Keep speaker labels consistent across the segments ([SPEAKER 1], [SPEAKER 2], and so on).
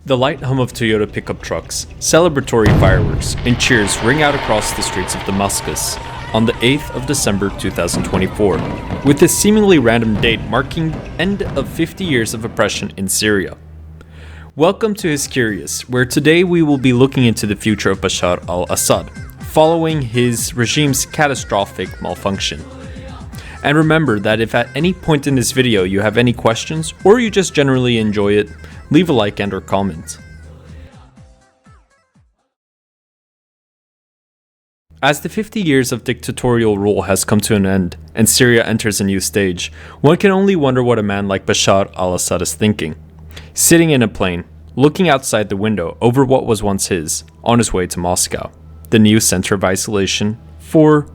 [SPEAKER 1] The light hum of Toyota pickup trucks, celebratory fireworks, and cheers ring out across the streets of Damascus on the 8th of December 2024, with this seemingly random date marking the end of 50 years of oppression in Syria. Welcome to Hiscurious, where today we will be looking into the future of Bashar Al-Assad, following his regime's catastrophic malfunction. And remember that if at any point in this video you have any questions, or you just generally enjoy it, leave a like and or comment. As the 50 years of dictatorial rule has come to an end, and Syria enters a new stage, one can only wonder what a man like Bashar al-Assad is thinking. Sitting in a plane, looking outside the window over what was once his, on his way to Moscow, the new center of isolation for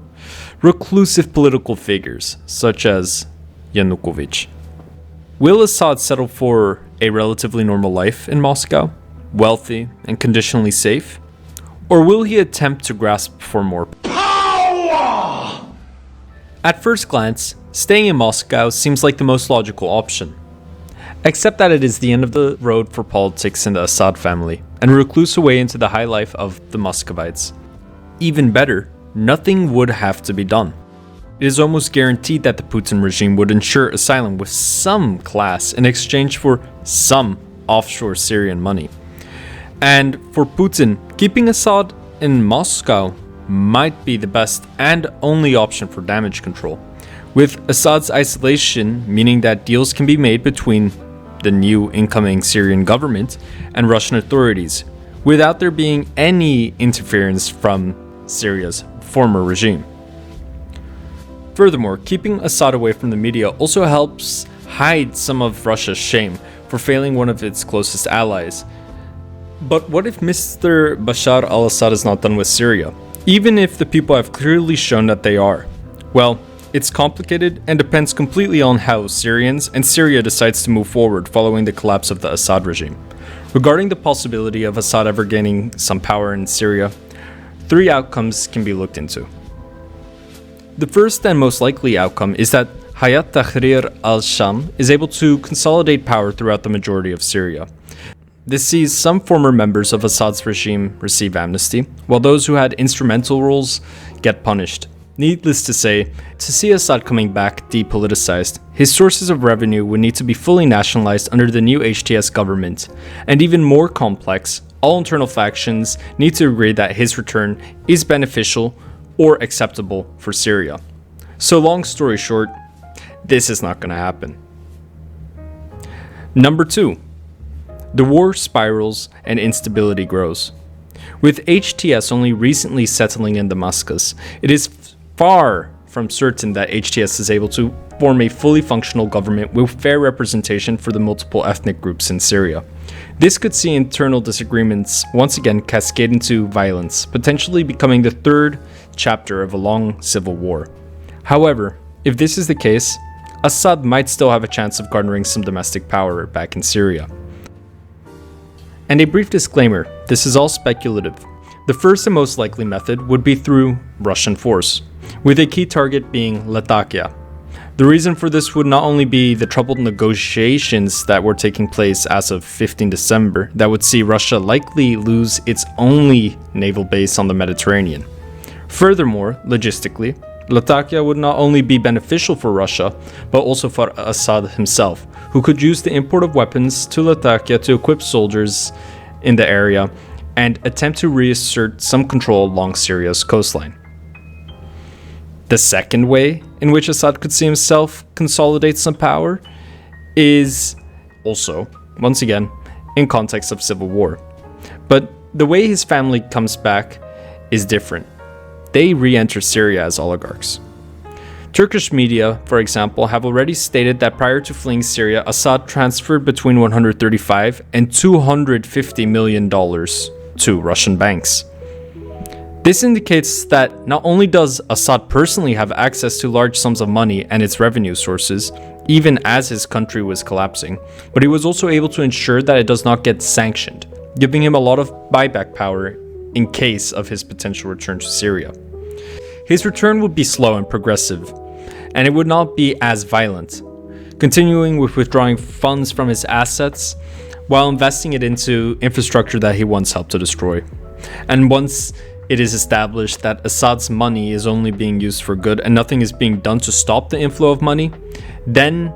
[SPEAKER 1] reclusive political figures such as Yanukovych. Will Assad settle for a relatively normal life in Moscow, wealthy and conditionally safe? Or will he attempt to grasp for more power? At first glance, staying in Moscow seems like the most logical option. Except that it is the end of the road for politics in the Assad family, and recluse away into the high life of the Muscovites. Even better, nothing would have to be done. It is almost guaranteed that the Putin regime would ensure asylum with some class in exchange for some offshore Syrian money. And for Putin, keeping Assad in Moscow might be the best and only option for damage control, with Assad's isolation meaning that deals can be made between the new incoming Syrian government and Russian authorities, without there being any interference from Syria's former regime. Furthermore, keeping Assad away from the media also helps hide some of Russia's shame for failing one of its closest allies. But what if Mr. Bashar al-Assad is not done with Syria, even if the people have clearly shown that they are? Well, it's complicated and depends completely on how Syrians and Syria decides to move forward following the collapse of the Assad regime. Regarding the possibility of Assad ever gaining some power in Syria, three outcomes can be looked into. The first and most likely outcome is that Hayat Tahrir al-Sham is able to consolidate power throughout the majority of Syria. This sees some former members of Assad's regime receive amnesty, while those who had instrumental roles get punished. Needless to say, to see Assad coming back depoliticized, his sources of revenue would need to be fully nationalized under the new HTS government, and even more complex, all internal factions need to agree that his return is beneficial or acceptable for Syria. So long story short, this is not going to happen. Number 2. The war spirals and instability grows. With HTS only recently settling in Damascus, it is far from certain that HTS is able to form a fully functional government with fair representation for the multiple ethnic groups in Syria. This could see internal disagreements once again cascade into violence, potentially becoming the third chapter of a long civil war. However, if this is the case, Assad might still have a chance of garnering some domestic power back in Syria. And a brief disclaimer, this is all speculative. The first and most likely method would be through Russian force, with a key target being Latakia. The reason for this would not only be the troubled negotiations that were taking place as of 15 December that would see Russia likely lose its only naval base on the Mediterranean. Furthermore, logistically, Latakia would not only be beneficial for Russia, but also for Assad himself, who could use the import of weapons to Latakia to equip soldiers in the area and attempt to reassert some control along Syria's coastline. The second way in which Assad could see himself consolidate some power is also, once again, in context of civil war. But the way his family comes back is different. They re-enter Syria as oligarchs. Turkish media, for example, have already stated that prior to fleeing Syria, Assad transferred between $135 and $250 million to Russian banks. This indicates that not only does Assad personally have access to large sums of money and its revenue sources, even as his country was collapsing, but he was also able to ensure that it does not get sanctioned, giving him a lot of buyback power in case of his potential return to Syria. His return would be slow and progressive, and it would not be as violent, continuing with withdrawing funds from his assets while investing it into infrastructure that he once helped to destroy. And once it is established that Assad's money is only being used for good and nothing is being done to stop the inflow of money, then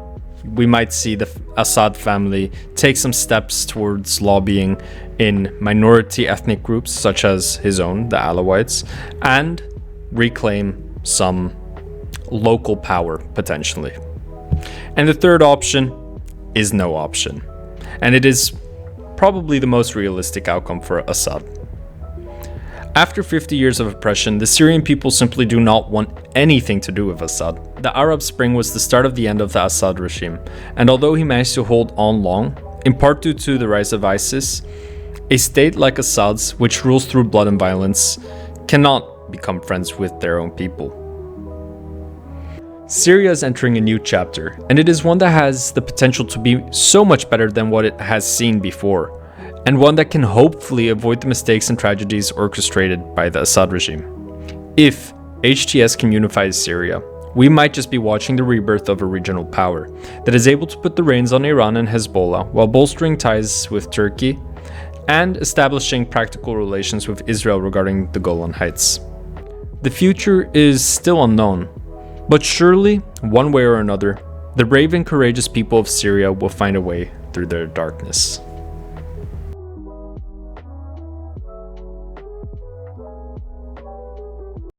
[SPEAKER 1] we might see the Assad family take some steps towards lobbying in minority ethnic groups such as his own, the Alawites, and reclaim some local power potentially. And the third option is no option. And it is probably the most realistic outcome for Assad. After 50 years of oppression, the Syrian people simply do not want anything to do with Assad. The Arab Spring was the start of the end of the Assad regime, and although he managed to hold on long, in part due to the rise of ISIS, a state like Assad's, which rules through blood and violence, cannot become friends with their own people. Syria is entering a new chapter, and it is one that has the potential to be so much better than what it has seen before, and one that can hopefully avoid the mistakes and tragedies orchestrated by the Assad regime. If HTS can unify Syria, we might just be watching the rebirth of a regional power that is able to put the reins on Iran and Hezbollah while bolstering ties with Turkey and establishing practical relations with Israel regarding the Golan Heights. The future is still unknown, but surely, one way or another, the brave and courageous people of Syria will find a way through their darkness.